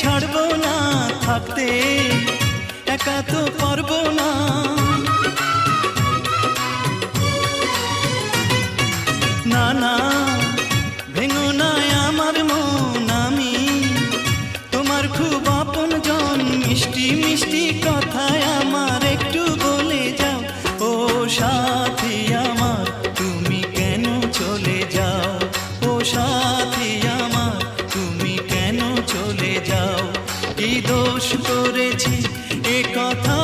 ছাড়বো না থাকতে, একা তো পারবো না। না না ভেঙো না আমার মন, আমি তোমার খুব আপন জন। মিষ্টি মিষ্টি কথায় আমার একটু বলে যাও, ও সাথী আমার তুমি কেন চলে যাও, ও সাথী আমার তুমি কেন চলে যাও। কি দোষ করেছি এ কথা